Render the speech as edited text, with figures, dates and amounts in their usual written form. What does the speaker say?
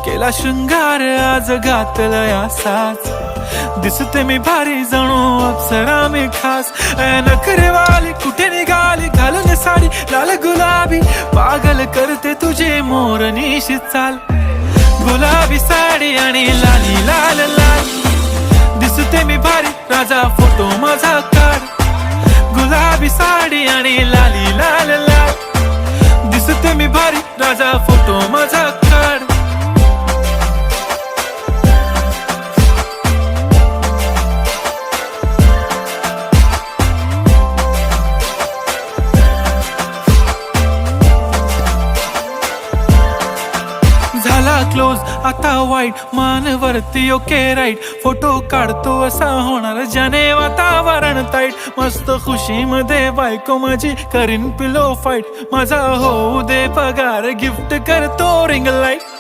केला शृंगार आज घातलाय असाच, दिसते मी भारी जणू अप्सरा मी खास. नखरेवाली कुठे निघाली घालून साडी लाल गुलाबी, पागल करते तुझे मोरनीशी चाल. गुलाबी साडी आणि लाली लाल लाल, दिसते मी भारी राजा फोटो माझा काढ. गुलाबी साडी आणि लाली लाल लाल, दिसते मी भारी राजा फोटो माझा काढ. झाला क्लोज आता वाईट, मानवरती ओके राईट. फोटो काढतो असा होणार ज्याने वातावरण ताईट. मस्त खुशी मध्ये बायको माझी करीन पिलो फाईट. माझा होऊ दे पगार गिफ्ट करतो रिंग लाईट.